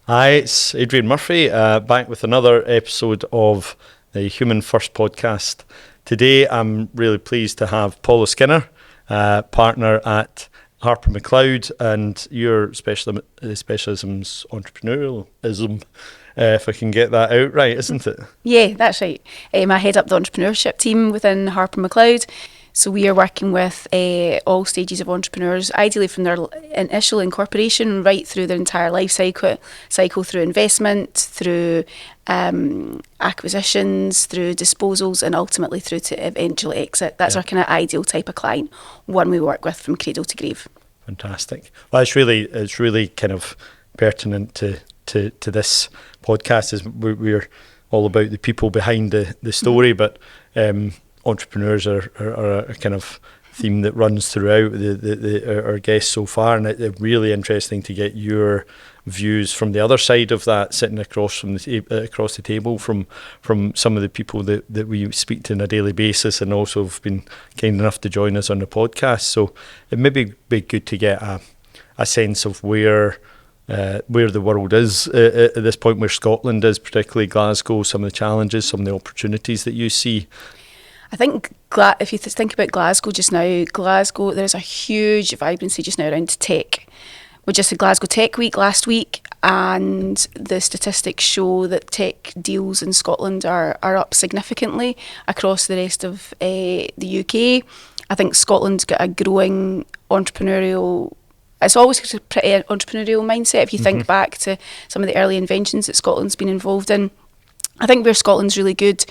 Hi, it's Adrian Murphy, back with another episode of the Human First podcast. Today I'm really pleased to have Paula Skinner, partner at Harper Macleod, and your specialism's entrepreneurialism, if I can get that out right, isn't it? Yeah, that's right. I head up the entrepreneurship team within Harper Macleod. So we are working with all stages of entrepreneurs, ideally from their initial incorporation right through their entire life cycle through investment, through acquisitions, through disposals, and ultimately through to eventual exit. That's our kind of ideal type of client, one we work with from cradle to grave. Fantastic. Well, it's really kind of pertinent to this podcast, as we're all about the people behind the story, but entrepreneurs are a kind of theme that runs throughout our guests so far, and it's really interesting to get your views from the other side of that, sitting across the table from some of the people that we speak to on a daily basis, and also have been kind enough to join us on the podcast. So it may be good to get a sense of where the world is at this point, where Scotland is, particularly Glasgow, some of the challenges, some of the opportunities that you see. I think if you think about Glasgow just now, there's a huge vibrancy just now around tech. We just had Glasgow Tech Week last week, and the statistics show that tech deals in Scotland are up significantly across the rest of the UK. I think Scotland's got a growing entrepreneurial, it's always got a pretty entrepreneurial mindset. If you think back to some of the early inventions that Scotland's been involved in, I think where Scotland's really good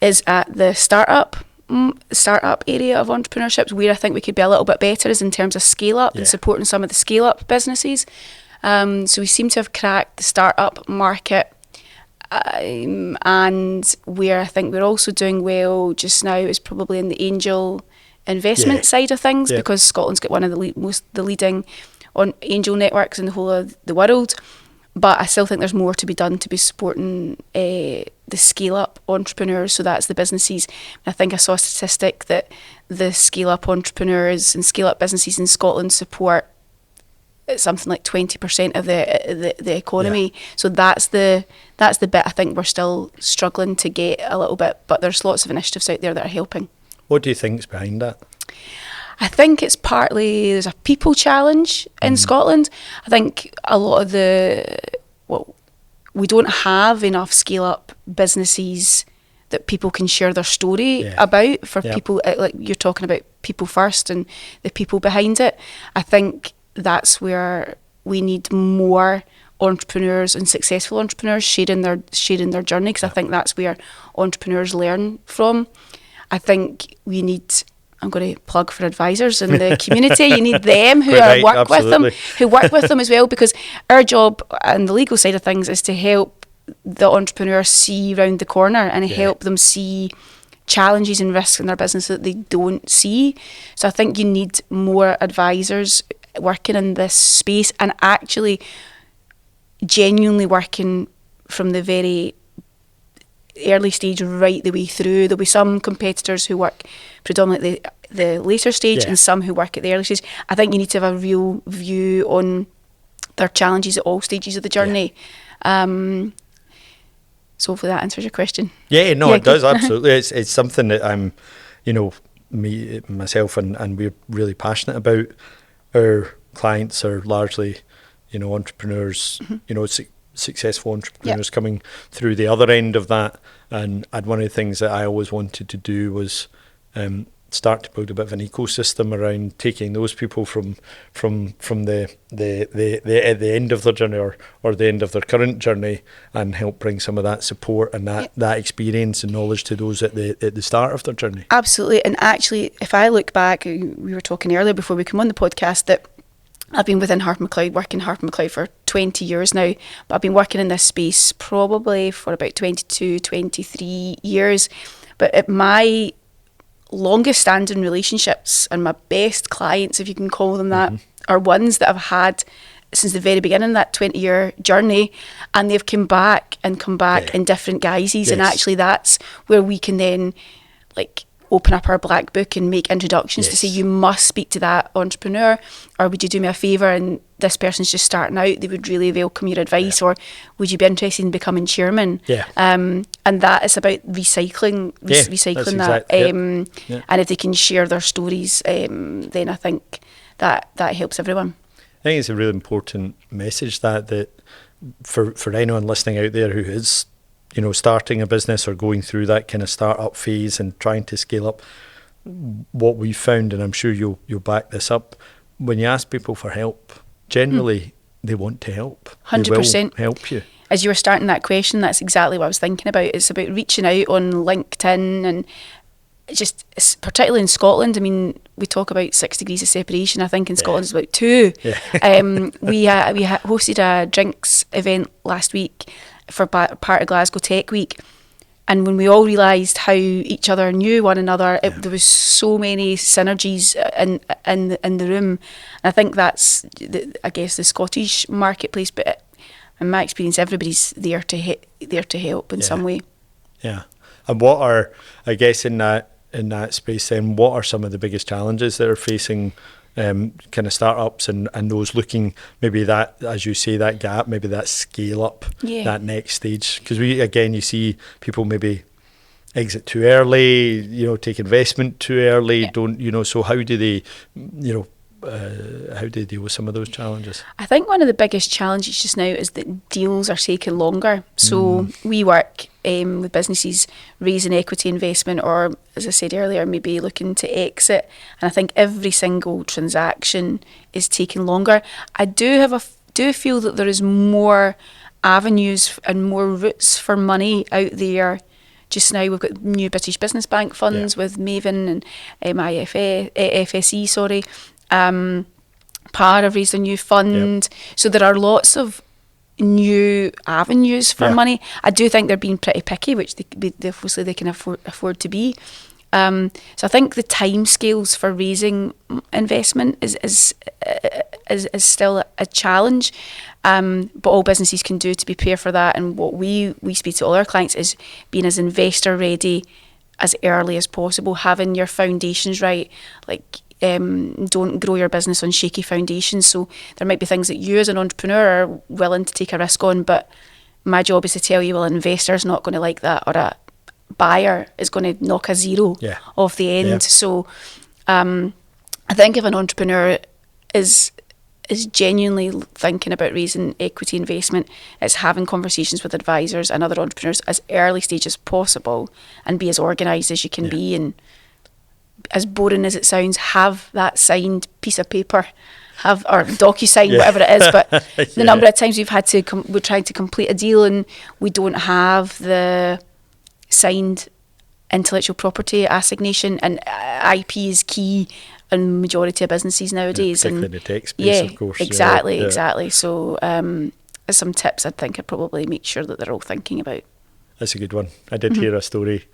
is at the startup area of entrepreneurship, where I think we could be a little bit better is in terms of scale up and supporting some of the scale up businesses. So we seem to have cracked the startup market, and where I think we're also doing well just now is probably in the angel investment side of things, because Scotland's got one of the leading angel networks in the whole of the world. But I still think there's more to be done to be supporting the scale-up entrepreneurs. So that's the businesses. I think I saw a statistic that the scale-up entrepreneurs and scale-up businesses in Scotland support something like 20% of the economy. Yeah. So that's the bit I think we're still struggling to get a little bit. But there's lots of initiatives out there that are helping. What do you think is behind that? I think it's partly there's a people challenge in Scotland. I think a lot of we don't have enough scale-up businesses that people can share their story about for people, like you're talking about people first and the people behind it. I think that's where we need more entrepreneurs and successful entrepreneurs sharing their journey, because I think that's where entrepreneurs learn from. I think we need, I'm going to plug for advisors in the community. You need them who work with them as well, because our job and the legal side of things is to help the entrepreneur see round the corner and help them see challenges and risks in their business that they don't see. So I think you need more advisors working in this space and actually genuinely working from the very early stage right the way through. There'll be some competitors who work predominantly the later stage and some who work at the early stage. I think you need to have a real view on their challenges at all stages of the journey. So hopefully that answers your question. It does, absolutely. It's something that I'm, myself and we're really passionate about. Our clients are largely, entrepreneurs, successful entrepreneurs coming through the other end of that, and one of the things that I always wanted to do was start to build a bit of an ecosystem around taking those people from the end of their journey or the end of their current journey, and help bring some of that support and that experience and knowledge to those at the start of their journey. Absolutely. And actually, if I look back, we were talking earlier before we come on the podcast that I've been within Harper Macleod, working Harper Macleod for 20 years now, but I've been working in this space probably for about 22, 23 years. But at my longest standing relationships and my best clients, if you can call them that, are ones that I've had since the very beginning, that 20-year journey, and they've come back in different guises. And actually that's where we can then open up our black book and make introductions to say, you must speak to that entrepreneur, or would you do me a favour, and this person's just starting out, they would really welcome your advice, or would you be interested in becoming chairman? And that is about recycling that. And if they can share their stories, then I think that helps everyone. I think it's a really important message that for anyone listening out there who is, starting a business or going through that kind of start-up phase and trying to scale up. What we've found, and I'm sure you'll back this up, when you ask people for help, generally they want to help. 100%. They will help you. As you were starting that question, that's exactly what I was thinking about. It's about reaching out on LinkedIn, and just particularly in Scotland. I mean, we talk about 6 degrees of separation. I think in Scotland it's about 2. We hosted a drinks event last week for part of Glasgow Tech Week, and when we all realised how each other knew one another, there was so many synergies in the room. And I think that's the Scottish marketplace, but in my experience, everybody's there to help in some way. Yeah. And what are, I guess, in that space then, what are some of the biggest challenges that are facing kind of startups and those looking, maybe that, as you say, that gap, maybe that scale up, that next stage? Because you see people maybe exit too early, take investment too early, so how do they, how do they deal with some of those challenges? I think one of the biggest challenges just now is that deals are taking longer. So we work with businesses raising equity investment, or, as I said earlier, maybe looking to exit. And I think every single transaction is taking longer. I do feel that there is more avenues and more routes for money out there. Just now we've got new British Business Bank funds with Maven and FSE, sorry. PAR have raised a new fund. So there are lots of new avenues for money. I do think they're being pretty picky, which they obviously they can afford to be. So I think the timescales for raising investment is still a challenge. But all businesses can do to prepare for that, and what we speak to all our clients is being as investor ready as early as possible, having your foundations right. Don't grow your business on shaky foundations. So there might be things that you as an entrepreneur are willing to take a risk on, but my job is to tell you, well, an investor's not going to like that, or a buyer is going to knock a zero off the end. So I think if an entrepreneur is genuinely thinking about raising equity investment, it's having conversations with advisors and other entrepreneurs as early stage as possible, and be as organised as you can be. And as boring as it sounds, have that signed piece of paper, or DocuSign, whatever it is. But the number of times we're trying to complete a deal and we don't have the signed intellectual property assignation, and IP is key in majority of businesses nowadays. Particularly in the tech space, of course. Exactly. So there's some tips I think I'd probably make sure that they're all thinking about. That's a good one. I did hear a story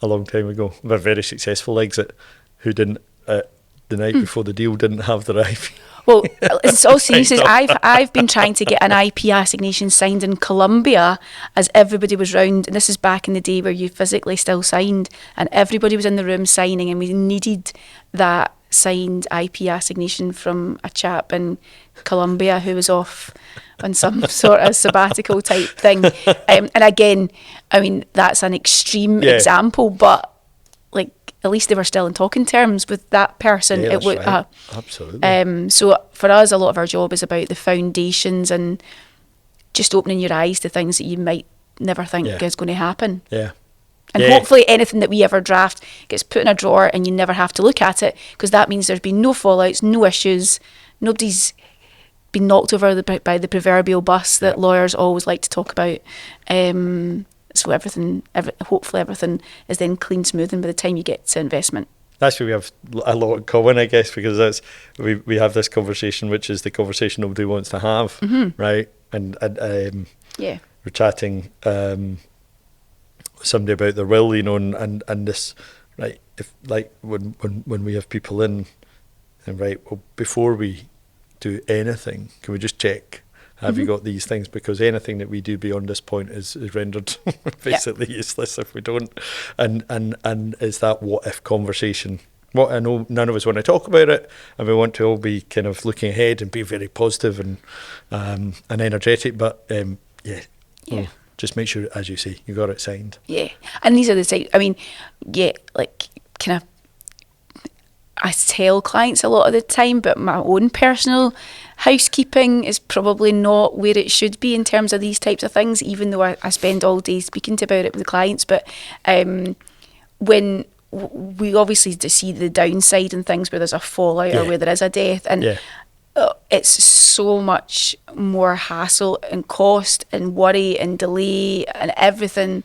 a long time ago of a very successful exit who didn't, the night before the deal, didn't have their IP. Well, it's all serious. I've been trying to get an IP assignation signed in Colombia as everybody was round, and this is back in the day where you physically still signed, and everybody was in the room signing, and we needed that signed IP assignation from a chap in Colombia who was off on some sort of sabbatical type thing. And again, I mean, that's an extreme example, but at least they were still in talking terms with that person. Yeah, right. Absolutely. So for us, a lot of our job is about the foundations and just opening your eyes to things that you might never think is going to happen. Yeah. And hopefully anything that we ever draft gets put in a drawer and you never have to look at it, because that means there's been no fallouts, no issues, nobody's been knocked over by the proverbial bus that lawyers always like to talk about. So hopefully everything is then clean smoothing by the time you get to investment. That's where we have a lot in common, I guess, because we have this conversation, which is the conversation nobody wants to have, right? And we're chatting somebody about their will, and this, right? If when we have people in, and right, well, before we do anything, can we just check Have you got these things? Because anything that we do beyond this point is rendered basically useless if we don't. And it's that what if conversation. Well, I know none of us want to talk about it, and we want to all be kind of looking ahead and be very positive and energetic. But just make sure, as you say, you got it signed. Yeah, and these are the types. I mean, like kind of. I tell clients a lot of the time, but my own personal housekeeping is probably not where it should be in terms of these types of things, even though I spend all day speaking about it with clients. But when we obviously see the downside in things where there's a fallout or where there is a death, and it's so much more hassle and cost and worry and delay and everything.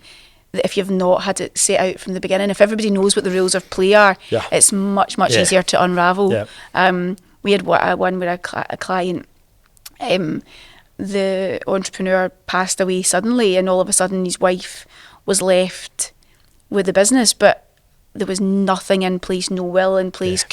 If you've not had it set out from the beginning, if everybody knows what the rules of play are, it's much easier to unravel. We had one where a client, the entrepreneur passed away suddenly, and all of a sudden his wife was left with the business, but there was nothing in place, no will in place.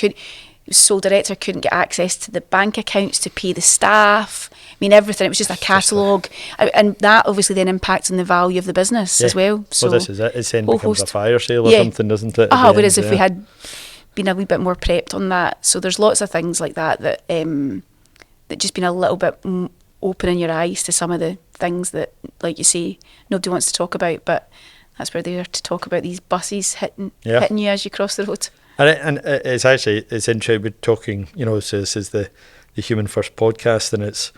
Sole director couldn't get access to the bank accounts to pay the staff. I mean, everything. It was just a catalogue, and that obviously then impacts on the value of the business as well. So this is it. It then becomes a fire sale or something, doesn't it? Whereas if we had been a wee bit more prepped on that, so there's lots of things like that that just been a little bit opening your eyes to some of the things that, like you say, nobody wants to talk about, but that's where they're to talk about these buses hitting you as you cross the road. And it's interesting. We're talking, so this is the Human First podcast, and it's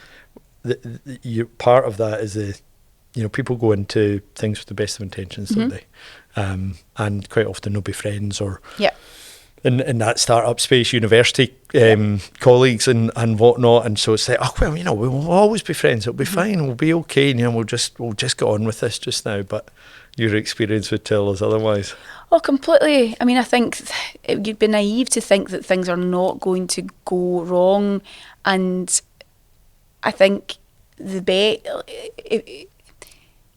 part of that is people go into things with the best of intentions, don't they? And quite often they'll be friends or in that startup space, university colleagues and whatnot, and so it's like, we'll always be friends. It'll be fine. We'll be okay. We'll just get on with this just now. But your experience would tell us otherwise. Oh, completely. I mean, I think you'd be naive to think that things are not going to go wrong, and I think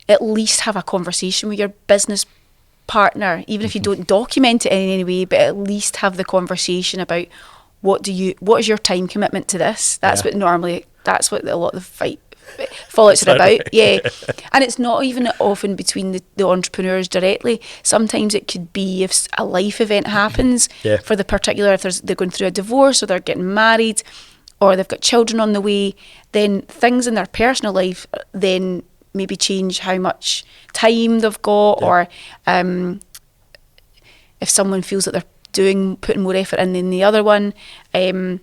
at least have a conversation with your business partner, even if you don't document it in any way, but at least have the conversation about what is your time commitment to this. That's what a lot of the fallouts are about. And it's not even often between the entrepreneurs directly. Sometimes it could be if a life event happens for the particular, if they're going through a divorce or they're getting married or they've got children on the way, then things in their personal life then maybe change how much time they've got, or if someone feels that they're putting more effort in than the other one. So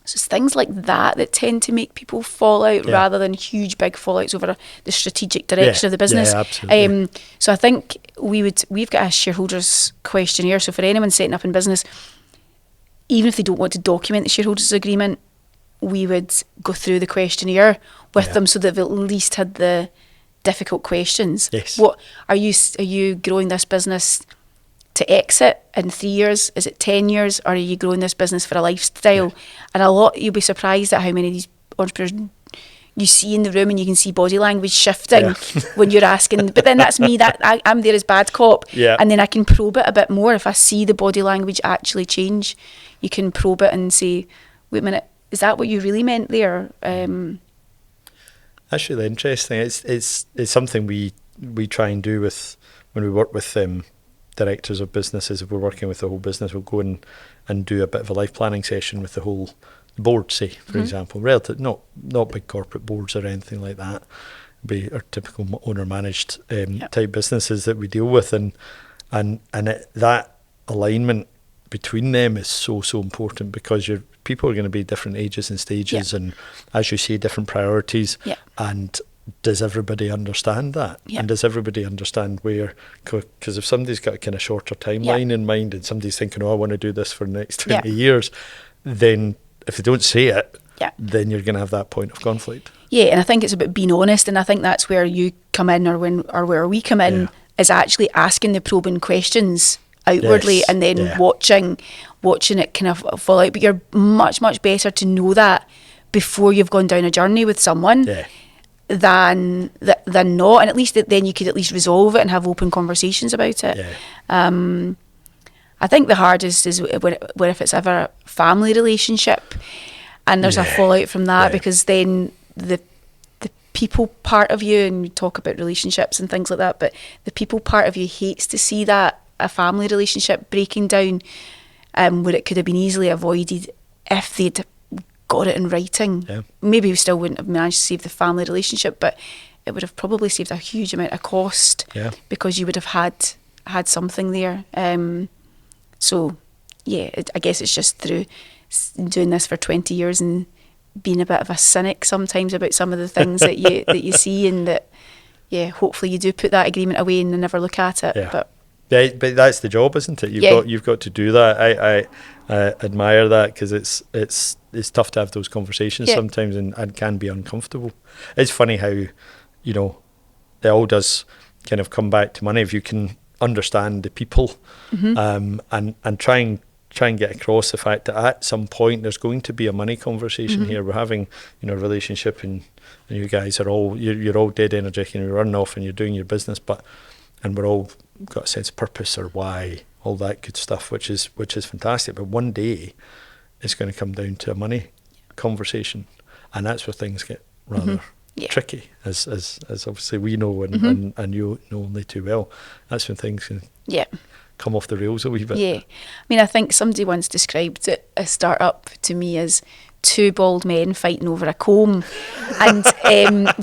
it's things like that tend to make people fall out rather than huge big fallouts over the strategic direction of the business. Absolutely. So I think we've got a shareholders questionnaire. So for anyone setting up in business, even if they don't want to document the shareholders agreement, we would go through the questionnaire with them so that they've at least had the difficult questions. Yes. What are you growing this business to exit in 3 years? Is it 10 years? Or are you growing this business for a lifestyle? And you'll be surprised at how many of these entrepreneurs you see in the room, and you can see body language shifting when you're asking. But then that's me, I'm there as bad cop. And then I can probe it a bit more. If I see the body language actually change, you can probe it and say, wait a minute, is that what you really meant there? That's really interesting. It's something we try and do when we work with directors of businesses. If we're working with the whole business, we'll go in and do a bit of a life planning session with the whole board, say, for example. Relative, not big corporate boards or anything like that. Be our typical owner managed type businesses that we deal with, and that alignment between them is so important, because people are going to be different ages and stages, and as you say, different priorities. And does everybody understand that? And does everybody understand where? Because if somebody's got a kind of shorter timeline in mind, and somebody's thinking, I want to do this for the next 20 years, then if they don't say it, then you're going to have that point of conflict. And I think it's about being honest, and I think that's where you come in, or where we come in, is actually asking the probing questions outwardly, and then watching it kind of fall out. But you're much better to know that before you've gone down a journey with someone than not, and at least then you could at least resolve it and have open conversations about it. I think the hardest is where if it's ever a family relationship and there's a fallout from that, because then the people part of you, and we talk about relationships and things like that, but the people part of you hates to see that a family relationship breaking down, where it could have been easily avoided if they'd got it in writing. Yeah. Maybe we still wouldn't have managed to save the family relationship, but it would have probably saved a huge amount of cost, because you would have had something there. So yeah, I guess it's just through doing this for 20 years and being a bit of a cynic sometimes about some of the things that you see, and that hopefully you do put that agreement away and never look at it. But that's the job, isn't it? You've got to do that. I admire that, because it's tough to have those conversations sometimes, and can be uncomfortable. It's funny how, you know, it all does kind of come back to money if you can understand the people, and try and get across the fact that at some point there's going to be a money conversation here. We're having, you know, a relationship, and you guys are all you're all dead energetic, and you're running off and you're doing your business, and we're all got a sense of purpose or why, all that good stuff, which is fantastic. But one day it's going to come down to a money conversation, and that's where things get rather tricky, as obviously we know, and you know only too well. That's when things can come off the rails a wee bit. Yeah, I mean, I think somebody once described a startup to me as two bald men fighting over a comb, and to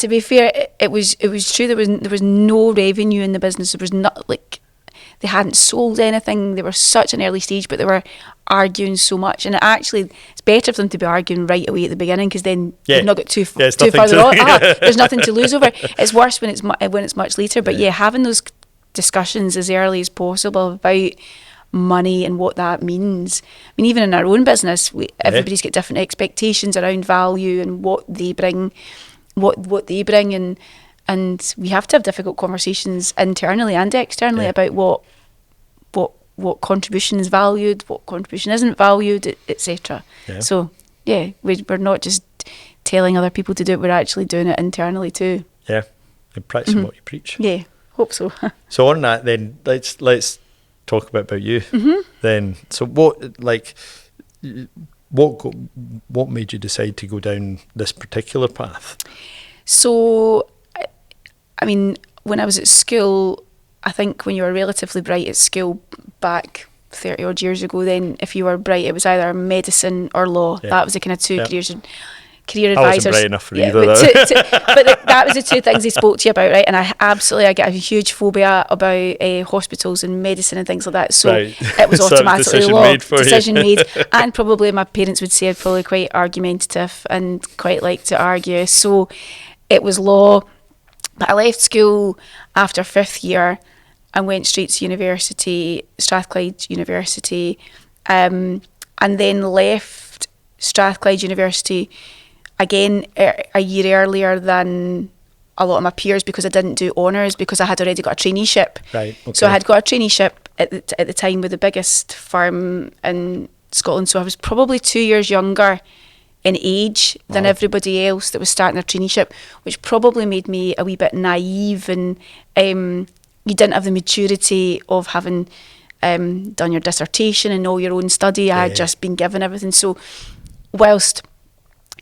be fair, it was true. There was no revenue in the business. There was not, like, they hadn't sold anything. They were such an early stage, but they were arguing so much. And actually, it's better for them to be arguing right away at the beginning, because then they've not got too further on. There's nothing to lose over. It's worse when it's much later. But having those discussions as early as possible about money and what that means. I mean, even in our own business, everybody's got different expectations around value and what they bring, and we have to have difficult conversations internally and externally about what contribution is valued, what contribution isn't valued, etc. So we're not just telling other people to do it, we're actually doing it internally too. And practicing what you preach. Hope so. So on that, then let's talk about you. Then, so what made you decide to go down this particular path? So, I mean, when I was at school, I think when you were relatively bright at school back 30 odd years ago, then if you were bright, it was either medicine or law. That was the kind of two career advisors. I wasn't bright enough for either. But that was the two things they spoke to you about, right? And I get a huge phobia about hospitals and medicine and things like that. So it was automatically law. Decision made. And probably my parents would say I'm probably quite argumentative and quite like to argue. So it was law. But I left school after 5th year and went straight to university, Strathclyde University, and then left Strathclyde University again a year earlier than a lot of my peers, because I didn't do honours, because I had already got a traineeship. Right. Okay. So I had got a traineeship at the time with the biggest firm in Scotland. So I was probably 2 years younger in age than everybody else that was starting their traineeship, which probably made me a wee bit naive, and you didn't have the maturity of having done your dissertation and all your own study. I had just been given everything. So whilst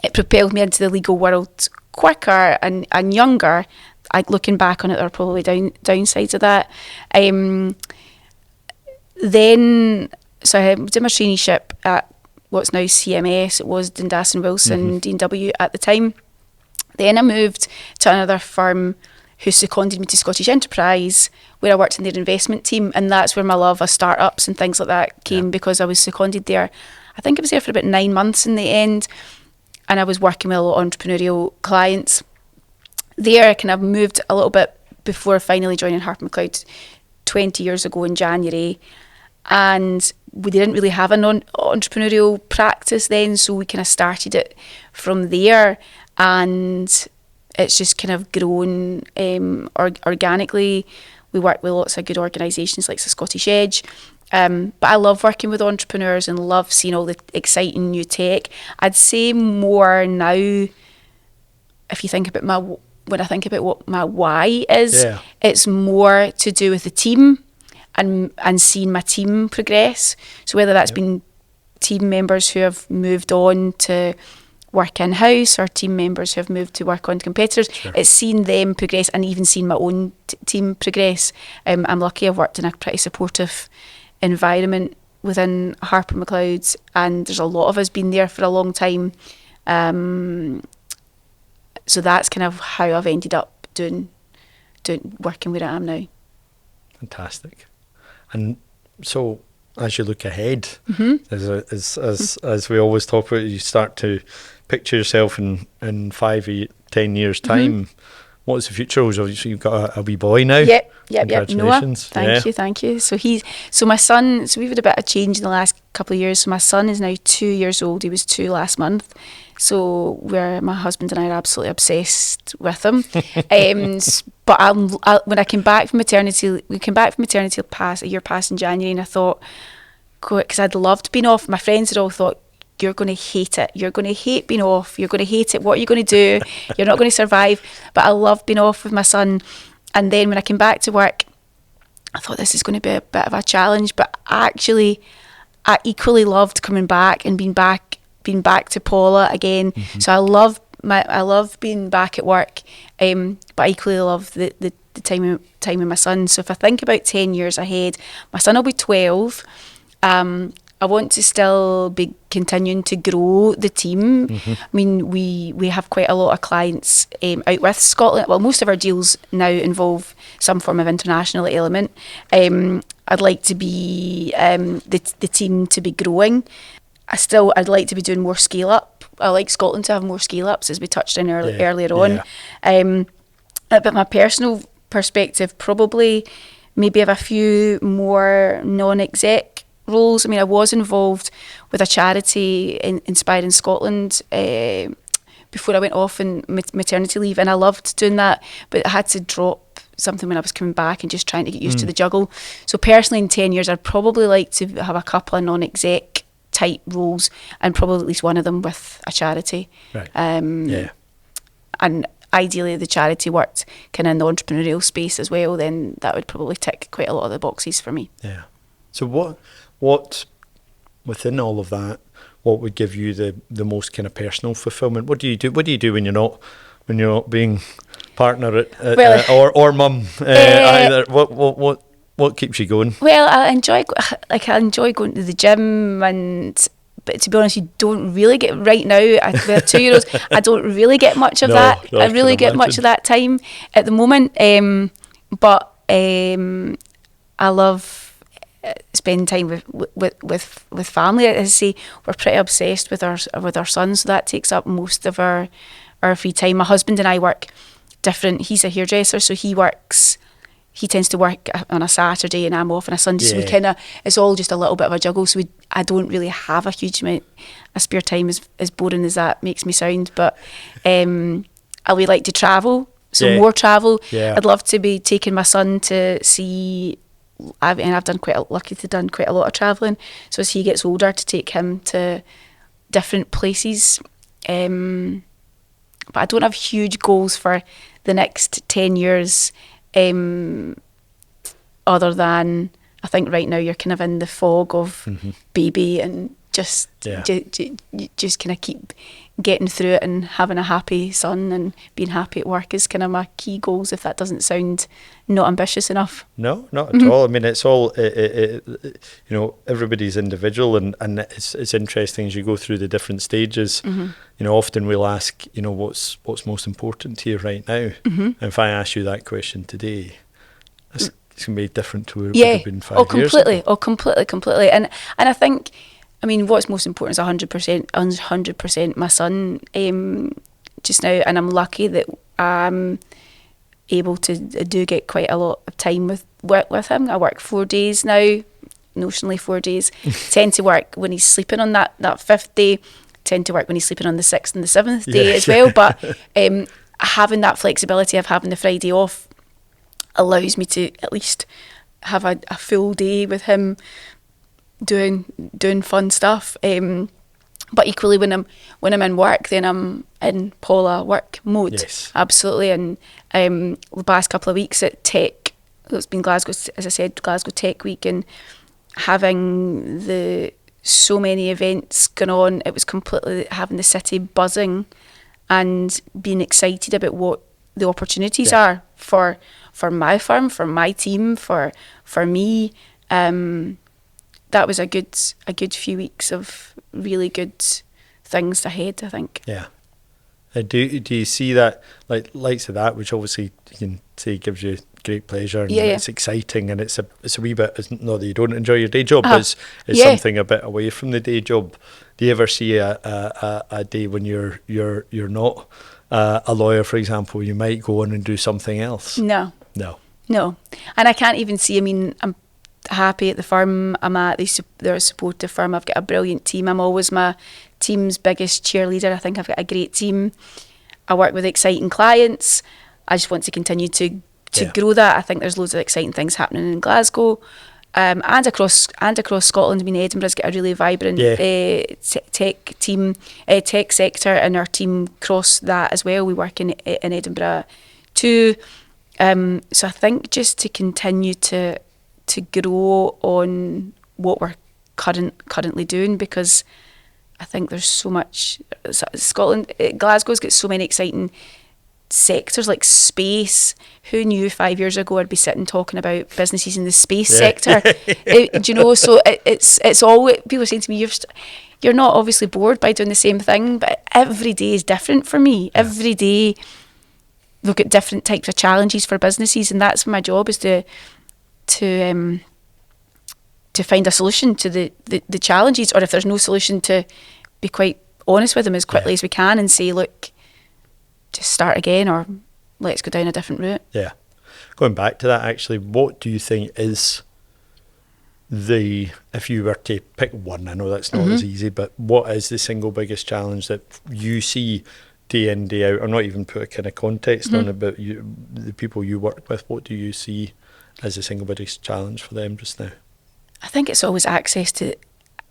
it propelled me into the legal world quicker and younger, looking back on it, there are probably downsides of that. Then, so I did my traineeship at what's now CMS. It was Dundas and Wilson, D&W at the time. Then I moved to another firm who seconded me to Scottish Enterprise, where I worked in their investment team, and that's where my love of startups and things like that came, because I was seconded there. I think I was there for about 9 months in the end, and I was working with a lot of entrepreneurial clients. There I kind of moved a little bit before finally joining Harper Macleod 20 years ago in January, and we didn't really have an entrepreneurial practice then, so we kind of started it from there, and it's just kind of grown organically. We work with lots of good organisations like the Scottish Edge, but I love working with entrepreneurs and love seeing all the exciting new tech. I'd say more now, if you think about when I think about what my why is, it's more to do with the team and seeing my team progress. So whether that's been team members who have moved on to work in-house or team members who have moved to work on competitors. Sure. It's seen them progress and even seen my own team progress. I'm lucky I've worked in a pretty supportive environment within Harper Macleod, and there's a lot of us been there for a long time. So that's kind of how I've ended up doing working where I am now. Fantastic. And so as you look ahead, as we always talk about, you start to picture yourself in 5 or 10 years' time. What is the future? So you've got a wee boy now. Yep. Congratulations. Noah, thank you. So my son. So we've had a bit of change in the last couple of years. So my son is now 2 years old. He was 2 last month. So my husband and I are absolutely obsessed with him. But when I came back from maternity, a year past in January, and I thought, because I'd loved being off. My friends had all thought, you're going to hate it. You're going to hate being off. You're going to hate it. What are you going to do? You're not going to survive. But I loved being off with my son. And then when I came back to work, I thought this is going to be a bit of a challenge. But actually, I equally loved coming back and being back to Paula again. So I love being back at work. But I equally love the time with my son. So if I think about 10 years ahead, my son will be 12. I want to still be continuing to grow the team. I mean, we have quite a lot of clients out with Scotland. Well, most of our deals now involve some form of international element. I'd like to be the team to be growing. I'd like to be doing more scale up. I like Scotland to have more scale ups, as we touched on earlier on. But my personal perspective, probably maybe have a few more non-exec roles. I mean, I was involved with a charity in Inspiring Scotland before I went off on maternity leave, and I loved doing that, but I had to drop something when I was coming back and just trying to get used to the juggle. So personally, in 10 years, I'd probably like to have a couple of non-exec type roles, and probably at least one of them with a charity. Right. And ideally the charity worked kind of in the entrepreneurial space as well, then that would probably tick quite a lot of the boxes for me. Yeah. So what within all of that, what would give you the most kind of personal fulfillment? What do you do when you're not being partner or mum either? What keeps you going? Well, I enjoy going to the gym, but to be honest, you don't really get right now with a 2-year-old. I don't really get much of that. I really get much of that time at the moment. But I love spending time with family. As I say, we're pretty obsessed with our son, so that takes up most of our free time. My husband and I work different. He's a hairdresser, so he tends to work on a Saturday and I'm off on a Sunday. So it's all just a little bit of a juggle. So I don't really have a huge amount of spare time, as boring as that makes me sound. But I would like to travel, so more travel. Yeah. I'd love to be taking my son to see. I've done lucky to done quite a lot of travelling. So as he gets older, to take him to different places. But I don't have huge goals for the next 10 years. Other than, I think right now you're kind of in the fog of baby and just kind of keep getting through it and having a happy son and being happy at work is kind of my key goals, if that doesn't sound not ambitious enough. No, not at all. I mean, it's all, everybody's individual and it's interesting as you go through the different stages. Often we'll ask, what's most important to you right now? And if I ask you that question today, it's going to be different to where it would have been 5 years ago. Completely. And I think, I mean, what's most important is 100% my son just now, and I'm lucky that I'm able to do get quite a lot of time with him. I work 4 days now, notionally 4 days. Tend to work when he's sleeping on that 5th day. Tend to work when he's sleeping on the 6th and the 7th day as well. But having that flexibility of having the Friday off allows me to at least have a full day with him doing fun stuff. But equally, when I'm in work, then I'm in Paula work mode. Yes. Absolutely. And the past couple of weeks at Tech, it's been Glasgow, as I said, Glasgow Tech Week, and having the so many events going on. It was completely having the city buzzing and being excited about what the opportunities are for my firm, for my team, for me. That was a good few weeks of really good things ahead, I think. Yeah. Do you see that, likes of that, which obviously you can say gives you great pleasure and it's exciting, and it's a wee bit, it's not that you don't enjoy your day job, but it's something a bit away from the day job. Do you ever see a day when you're not a lawyer, for example, you might go on and do something else? No. And I can't even see, I mean, I'm happy at the firm I'm at. They're a supportive firm. I've got a brilliant team. I'm always my team's biggest cheerleader. I think I've got a great team. I work with exciting clients. I just want to continue to grow that. I think there's loads of exciting things happening in Glasgow and across Scotland. I mean, Edinburgh's got a really vibrant tech team, tech sector, and our team cross that as well. We work in Edinburgh too. So I think just to continue to grow on what we're currently doing, because I think there's so much. Glasgow's got so many exciting sectors like space. Who knew 5 years ago I'd be sitting talking about businesses in the space sector? Do you know? So it's all people are saying to me, you're not obviously bored by doing the same thing, but every day is different for me. Every day we've got different types of challenges for businesses, and that's my job, is to find a solution to the challenges, or if there's no solution, to be quite honest with them as quickly as we can and say, look, just start again, or let's go down a different route. Yeah. Going back to that, actually, what do you think is if you were to pick one, I know that's not as easy, but what is the single biggest challenge that you see day in, day out, or not even put a kind of context on it, but the people you work with, what do you see as the single biggest challenge for them just now? I think it's always access to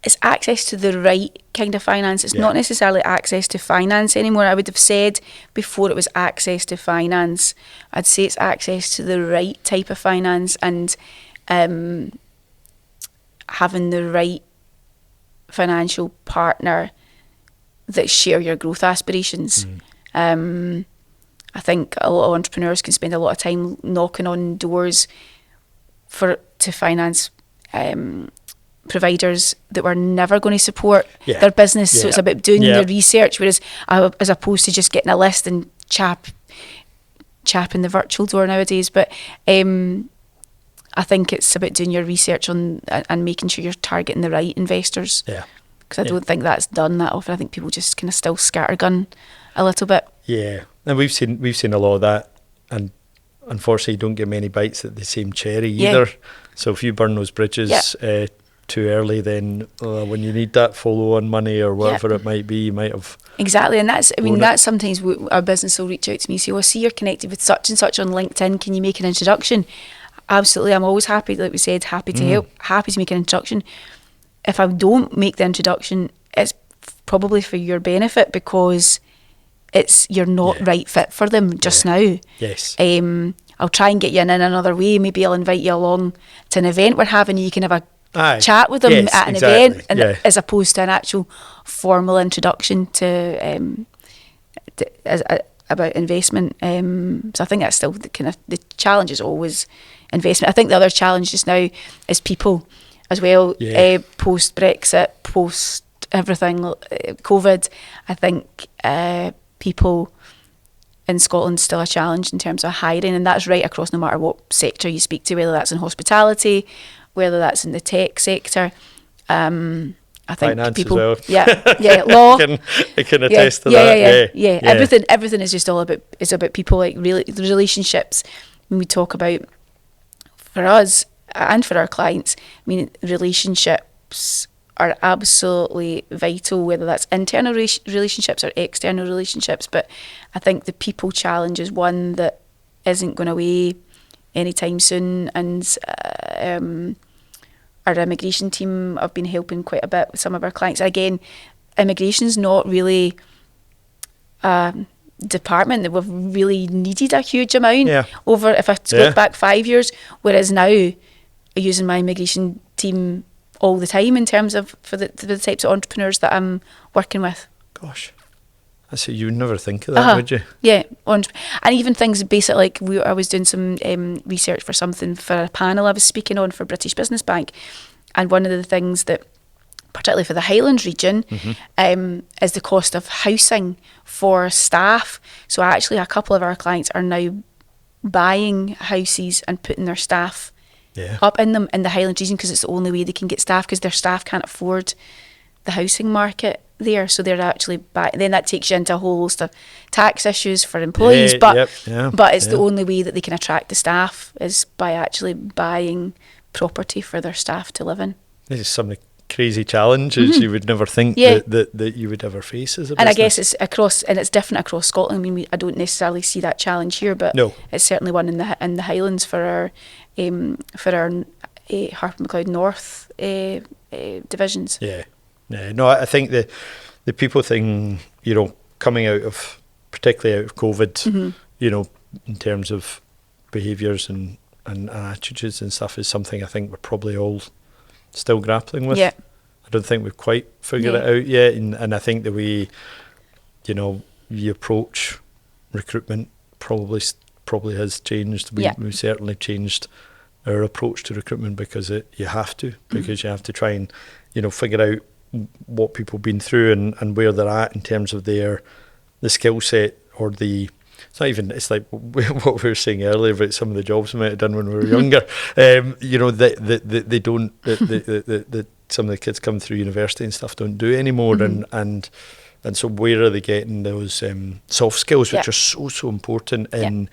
the right kind of finance. It's not necessarily access to finance anymore. I would have said before it was access to finance. I'd say it's access to the right type of finance, and having the right financial partner that share your growth aspirations. I think a lot of entrepreneurs can spend a lot of time knocking on doors to finance providers that were never going to support their business. So it's about doing the research, whereas as opposed to just getting a list and chapping the virtual door nowadays. But I think it's about doing your research on and making sure you're targeting the right investors. Because I don't think that's done that often. I think people just kind of still scattergun a little bit. Yeah, and we've seen a lot of that, and unfortunately, you don't get many bites at the same cherry either. So if you burn those bridges too early, then when you need that follow-on money or whatever it might be, you might have... Exactly, and that's sometimes our business will reach out to me and say, I see you're connected with such and such on LinkedIn, can you make an introduction? Absolutely, I'm always happy, like we said, happy to help, happy to make an introduction. If I don't make the introduction, it's probably for your benefit, because you're not right fit for them just now. Yes. I'll try and get you in another way. Maybe I'll invite you along to an event we're having. You can have a chat with them at an event, and as opposed to an actual formal introduction about investment. So I think that's still the challenge is always investment. I think the other challenge just now is people as well. Post Brexit, post everything, COVID. I think people in Scotland still a challenge in terms of hiring, and that's right across no matter what sector you speak to, whether that's in hospitality, whether that's in the tech sector. I think finance people, as well. Law. I can attest to that. Everything is just all about people, like really the relationships. When we talk about, for us and for our clients, I mean, relationships are absolutely vital, whether that's internal relationships or external relationships. But I think the people challenge is one that isn't going away anytime soon. And our immigration team have been helping quite a bit with some of our clients. Again, immigration's not really a department that we've really needed a huge amount over, if I look back 5 years, whereas now using my immigration team all the time in terms of for the types of entrepreneurs that I'm working with. Gosh, I see. You would never think of that, would you? Yeah, and even things basic like I was doing some research for something for a panel I was speaking on for British Business Bank, and one of the things that, particularly for the Highlands region, is the cost of housing for staff. So actually, a couple of our clients are now buying houses and putting their staff up in them in the Highlands region, because it's the only way they can get staff, because their staff can't afford the housing market there. So they're actually buying. Then that takes you into a whole host of tax issues for employees. But it's the only way that they can attract the staff is by actually buying property for their staff to live in. This is some of the crazy challenges you would never think that you would ever face as a business. And I guess it's across, and it's different across Scotland. I mean, I don't necessarily see that challenge here, but it's certainly one in the Highlands for our Harper Macleod North divisions. Yeah. No, I think the people thing, you know, coming out of, particularly out of COVID, you know, in terms of behaviours and attitudes and stuff, is something I think we're probably all still grappling with. Yeah. I don't think we've quite figured it out yet, and I think the way, you know, you approach recruitment probably has changed. We've certainly changed our approach to recruitment because you have to try and, you know, figure out what people have been through and where they're at in terms of the skill set, or it's not even, it's like what we were saying earlier about some of the jobs we might have done when we were younger. You know, they don't, some of the kids come through university and stuff don't do anymore, and so where are they getting those soft skills, which are so important in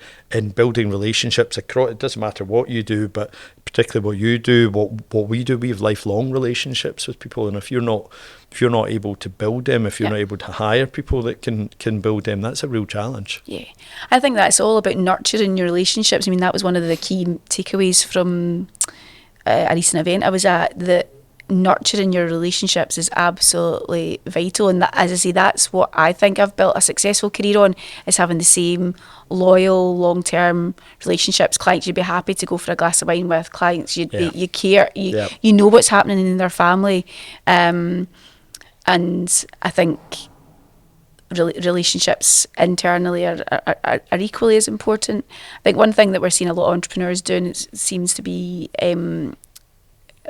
building relationships across? It doesn't matter what you do, but particularly what you do, what we do, we have lifelong relationships with people, and if you're not able to build them, if you're not able to hire people that can build them, that's a real challenge. Yeah, I think that's all about nurturing your relationships. I mean, that was one of the key takeaways from a recent event I was at, that nurturing your relationships is absolutely vital, and that, as I say, that's what I think I've built a successful career on, is having the same loyal long-term relationships. Clients you'd be happy to go for a glass of wine with, clients you care, you know what's happening in their family, and I think relationships internally are equally as important. I think one thing that we're seeing a lot of entrepreneurs doing seems to be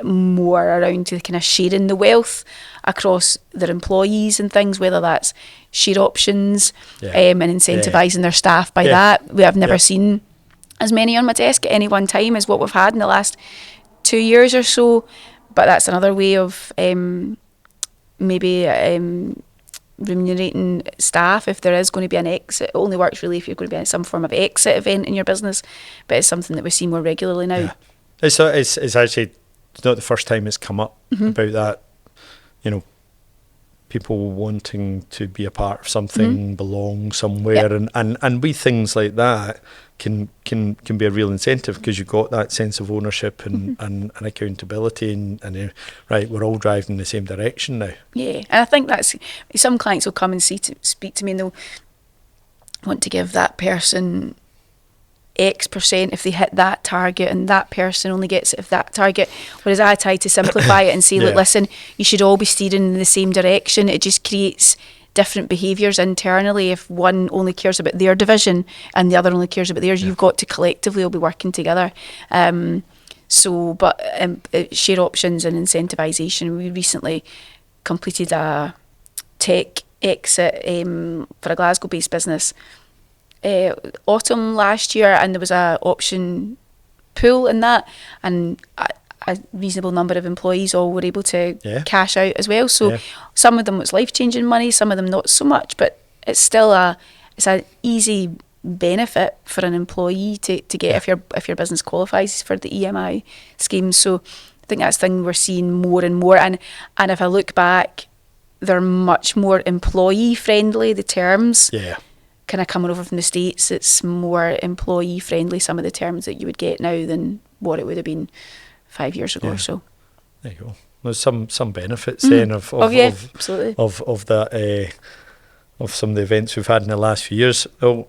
more around to kind of sharing the wealth across their employees and things, whether that's share options and incentivising their staff by that. We have never seen as many on my desk at any one time as what we've had in the last 2 years or so, but that's another way of maybe remunerating staff if there is going to be an exit. It only works really if you're going to be in some form of exit event in your business, but it's something that we see more regularly now. It's actually, it's not the first time it's come up about that, you know, people wanting to be a part of something, belong somewhere, and wee things like that can be a real incentive, because you've got that sense of ownership and accountability, and right, we're all driving in the same direction now. Yeah, and I think that's, some clients will come and speak to me and they'll want to give that person X% if they hit that target, and that person only gets it if that target. Whereas I try to simplify it and say, look, listen, you should all be steering in the same direction. It just creates different behaviours internally if one only cares about their division and the other only cares about theirs. You've got to collectively all be working together. Share options and incentivisation. We recently completed a tech exit for a Glasgow-based business autumn last year, and there was a option pool in that, and a reasonable number of employees all were able to cash out as well. So some of them was life-changing money, some of them not so much, but it's still it's an easy benefit for an employee to get if your business qualifies for the EMI scheme. So I think that's the thing we're seeing more and more, and if I look back, they're much more employee friendly, the terms. Kind of coming over from the States, it's more employee friendly, some of the terms that you would get now than what it would have been 5 years ago or so. There you go. There's some benefits then of absolutely. of that of some of the events we've had in the last few years. Well,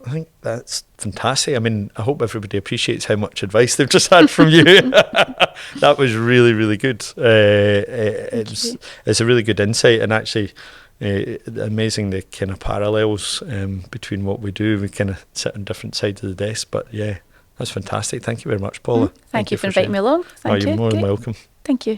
I think that's fantastic. I mean, I hope everybody appreciates how much advice they've just had from you. That was really, really good. It's a really good insight, and actually amazing the kind of parallels between what we do. We kind of sit on different sides of the desk, but yeah, that's fantastic. Thank you very much, Paula. Thank you for inviting me along. Thank you. You're more than Great. welcome. Thank you.